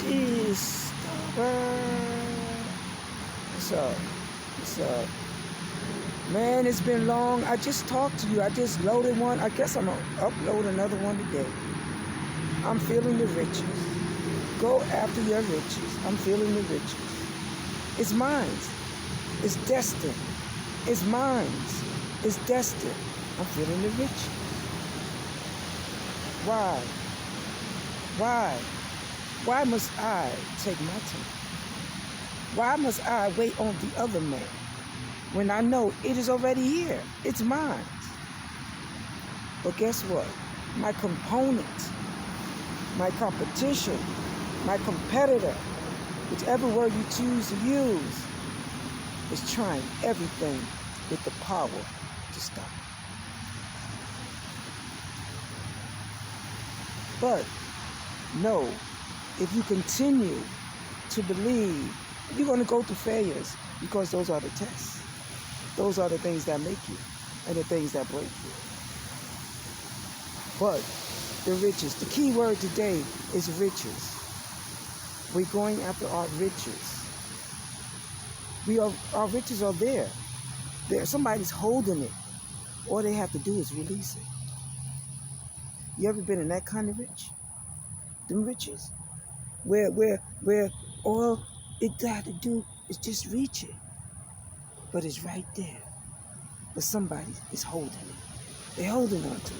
Discover. What's up? What's up? Man, it's been long. I just talked to you. I just loaded one. I guess I'm going to upload another one today. I'm feeling the riches. Go after your riches. I'm feeling the riches. It's mine. It's destined. It's mine. It's destined. I'm feeling the riches. Why? Why? Why must I take my time? Why must I wait on the other man when I know it is already here? It's mine. But guess what? My component, my competition, my competitor, whichever word you choose to use, is trying everything with the power to stop it. But no, if you continue to believe, you're going to go through failures, because those are the tests. Those are the things that make you and the things that break you. But the riches, the key word today is riches. We're going after our riches. Our riches are there. Somebody's holding it. All they have to do is release it. You ever been in that kind of rich? Them riches? Where all it got to do is just reach it. But it's right there. But somebody is holding it. They're holding on to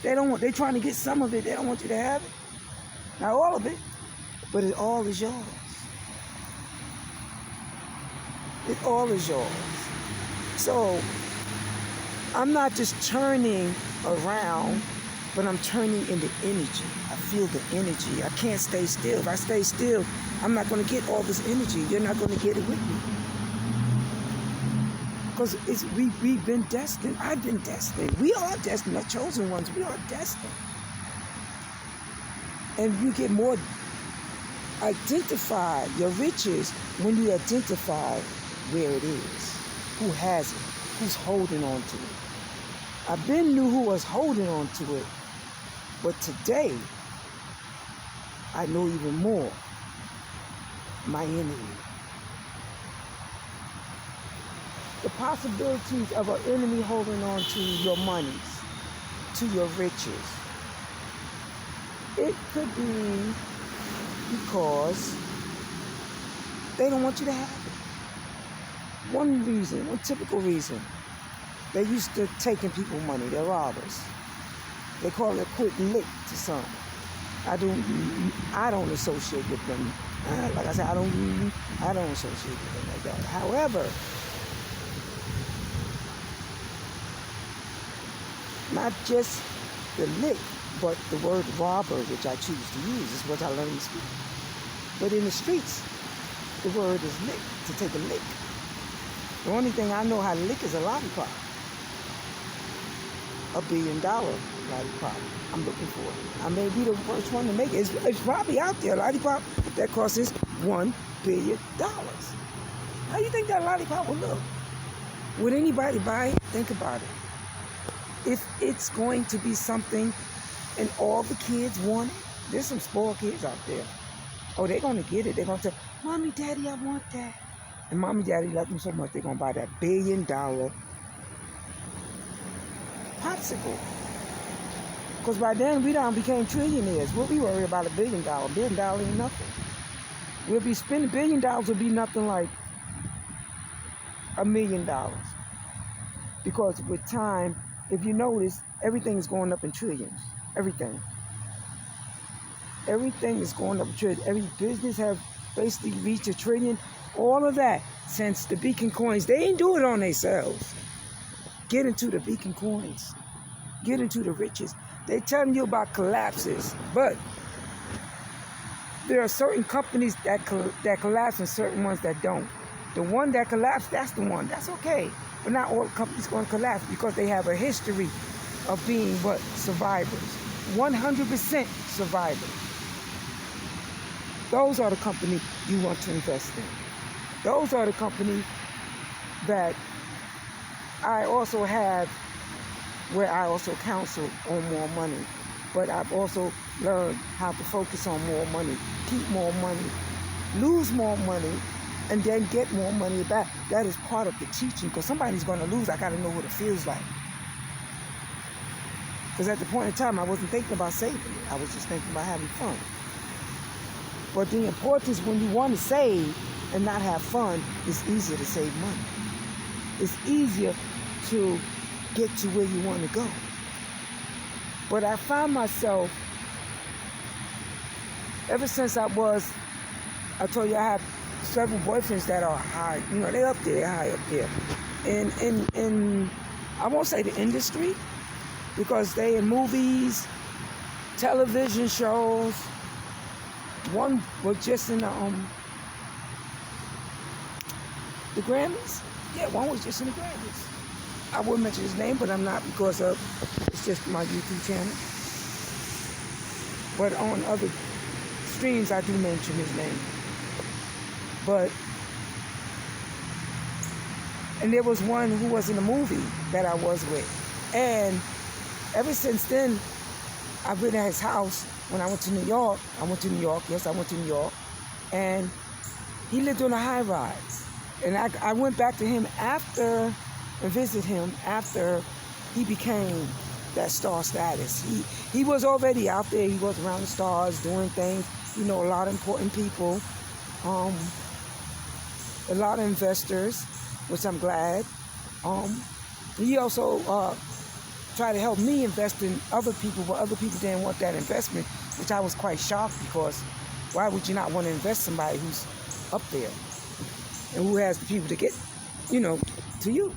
it. They're trying to get some of it. They don't want you to have it. Not all of it, but it all is yours. It all is yours. So I'm not just turning around, but I'm turning into energy. I feel the energy. I can't stay still. If I stay still, I'm not going to get all this energy. You're not going to get it with me. Because we've been destined. I've been destined. We are destined. The chosen ones, we are destined. And you get more identify your riches when you identify where it is, who has it, who's holding on to it. I've been knew who was holding on to it, but today I know even more. My enemy. The possibilities of an enemy holding on to your monies, to your riches. It could be because they don't want you to have it. One typical reason. They used to taking people's money. They're robbers. They call it a quick lick to some. I don't associate with them. Like I said, I don't associate with them like that. However, not just the lick, but the word robber, which I choose to use, is what I learned to speak. But in the streets, the word is lick, to take a lick. The only thing I know how to lick is a lollipop. $1 billion lollipop. I'm looking for it. I may be the first one to make it. It's probably out there, a lollipop that costs $1 billion. How do you think that lollipop will look? Would anybody buy it? Think about it. If it's going to be something and all the kids want it, there's some spoiled kids out there. Oh, they're going to get it. They're going to say, Mommy, Daddy, I want that. And Mommy, Daddy love them so much, they're going to buy that $1 billion popsicle. Because by then, we done became trillionaires. We'll be worried about $1 billion. $1 billion ain't nothing. We'll be spending $1 billion will be nothing like $1 million. Because with time, if you notice, everything is going up in trillions. Everything. Everything is going up in trillions. Every business have basically reached $1 trillion. All of that, since the beacon coins, they ain't do it on themselves. Get into the beacon coins. Get into the riches. They telling you about collapses, but there are certain companies that collapse and certain ones that don't. The one that collapsed, that's the one. That's okay. But not all companies going to collapse because they have a history of being what? Survivors. 100% survivors. Those are the companies you want to invest in. Those are the companies that I also have, where I also counsel on more money. but I've also learned how to focus on more money, keep more money, lose more money, and then get more money back. That is part of the teaching, because somebody's going to lose. I got to know what it feels like. Because at the point in time, I wasn't thinking about saving it. I was just thinking about having fun. But the importance when you want to save and not have fun, it's easier to save money. It's easier to get to where you want to go. But I found myself, ever since I told you I have several boyfriends that are high, they're up there, they're high up there. And I won't say the industry, because they in movies, television shows. One was just in the Grammys. Yeah, one was just in the Grammys. I wouldn't mention his name, but I'm not, because it's just my YouTube channel. But on other streams, I do mention his name. And there was one who was in a movie that I was with. And ever since then, I've been at his house. When I went to New York, yes, I went to New York. And he lived on a high rise. And I went back to him and visit him after he became that star status. He was already out there. He was around the stars doing things. A lot of important people. A lot of investors, which I'm glad. He also tried to help me invest in other people, but other people didn't want that investment, which I was quite shocked, because why would you not want to invest somebody who's up there and who has the people to get, to you?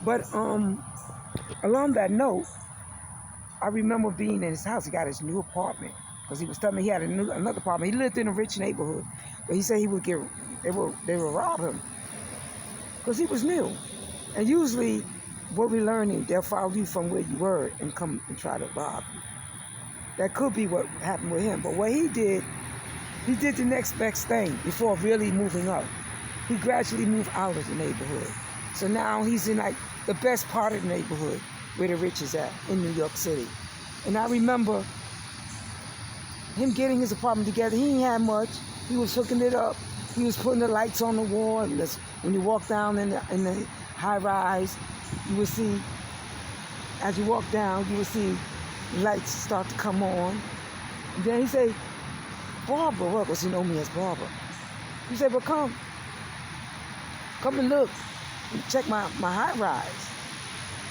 But along that note, I remember being in his house. He got his new apartment, because he was telling me he had another apartment. He lived in a rich neighborhood, but he said they would rob him, because he was new. And usually, what we're learning, they'll follow you from where you were and come and try to rob you. That could be what happened with him. But what he did the next best thing before really moving up. He gradually moved out of the neighborhood. So now he's in like the best part of the neighborhood where the rich is at in New York City. And I remember him getting his apartment together. He didn't have much. He was hooking it up. He was putting the lights on the wall. And when you walk down in the high rise, you will see, as you walk down, you will see lights start to come on. And then he said, Barbara, well, because he know me as Barbara. He said, well, come and look, and check my high rise.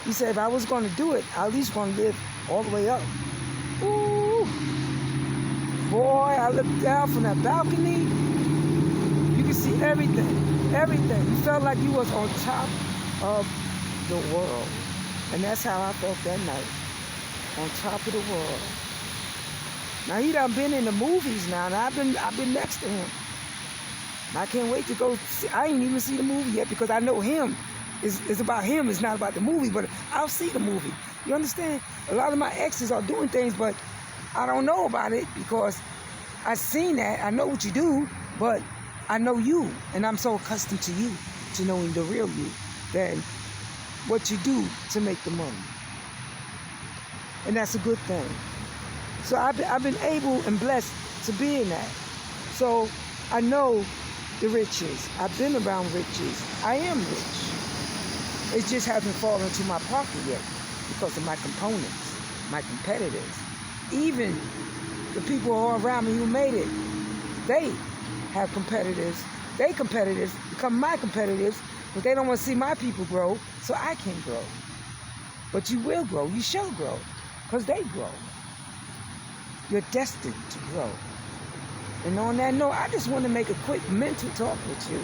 He said, if I was going to do it, I at least want to live all the way up. Ooh, boy, I looked down from that balcony. You could see everything. You felt like you was on top of the world. And that's how I felt that night, on top of the world. Now he done been in the movies now, and I've been next to him. And I can't wait to go see. I ain't even see the movie yet, because I know him. It's about him. It's not about the movie, but I'll see the movie. You understand? A lot of my exes are doing things, but I don't know about it, because I've seen that. I know what you do, but I know you, and I'm so accustomed to you, to knowing the real you, than what you do to make the money. And that's a good thing. So I've been able and blessed to be in that. So I know the riches. I've been around riches. I am rich. It just hasn't fallen into my pocket yet because of my components, my competitors. Even the people who are around me who made it, they have competitors. They competitors become my competitors, but they don't want to see my people grow, so I can grow. But you will grow. You shall grow, because they grow. You're destined to grow. And on that note, I just want to make a quick mental talk with you.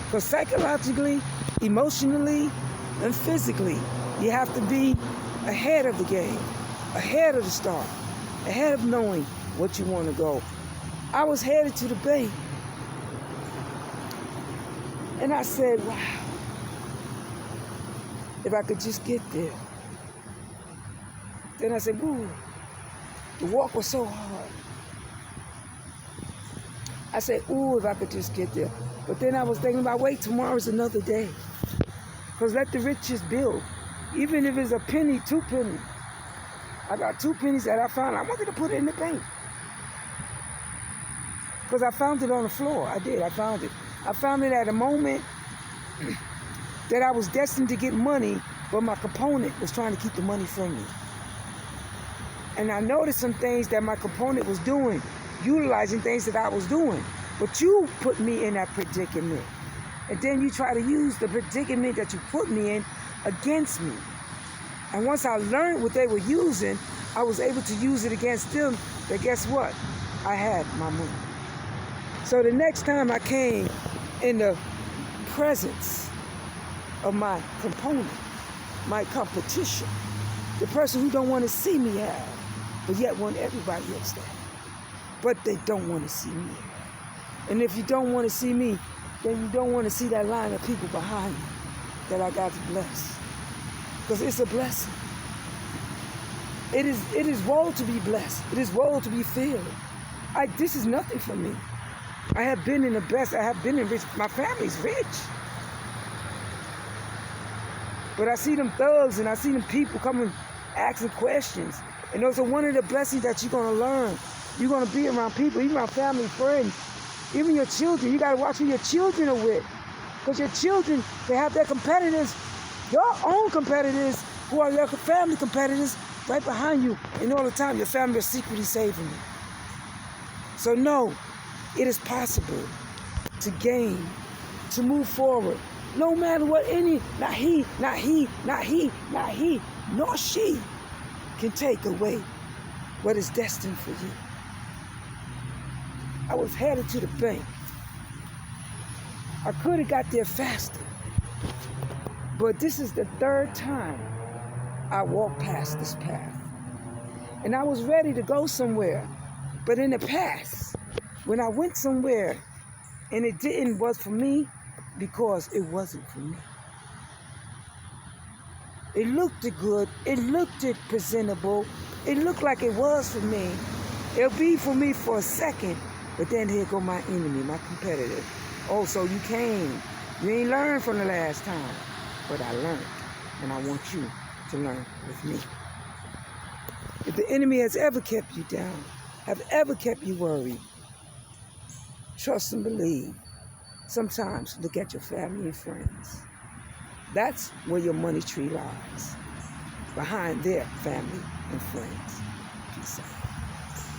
Because psychologically, emotionally, and physically, you have to be ahead of the game, ahead of the start, ahead of knowing what you want to go. I was headed to the Bay. And I said, wow, if I could just get there. Then I said, ooh, the walk was so hard. I said, ooh, if I could just get there. But then I was thinking about, wait, tomorrow's another day. Because let the riches build. Even if it's a penny, 2 pennies. I got 2 pennies that I found. I wanted to put it in the bank. Because I found it on the floor. I did. I found it. I found it at a moment that I was destined to get money, but my component was trying to keep the money from me. And I noticed some things that my component was doing, utilizing things that I was doing. But you put me in that predicament. And then you try to use the predicament that you put me in against me. And once I learned what they were using, I was able to use it against them. But guess what? I had my money. So the next time I came in the presence of my component, my competition, the person who don't want to see me have, but yet want everybody else to have. But they don't want to see me have. And if you don't want to see me, then you don't want to see that line of people behind me that I got to bless. Because it's a blessing. It is woe to be blessed. It is woe to be filled. This is nothing for me. I have been in the best. I have been in rich. My family's rich. But I see them thugs and I see them people coming asking questions. And those are one of the blessings that you're going to learn. You're going to be around people, even around family, friends, even your children. You got to watch who your children are with. Because your children, they have their competitors, your own competitors, who are your family competitors, right behind you. And all the time, your family is secretly saving you. So no, it is possible to gain, to move forward, no matter what not he, nor she can take away what is destined for you. I was headed to the bank. I could have got there faster, but this is the 3rd time I walked past this path. And I was ready to go somewhere, but in the past, when I went somewhere and it was for me, because it wasn't for me. It looked good, it looked presentable, it looked like it was for me. It'll be for me for a second, but then here go my enemy, my competitor. Oh, so you came. You ain't learned from the last time, but I learned, and I want you to learn with me. If the enemy has ever kept you down, have ever kept you worried, trust and believe. Sometimes look at your family and friends. That's where your money tree lies, behind their family and friends. Peace out.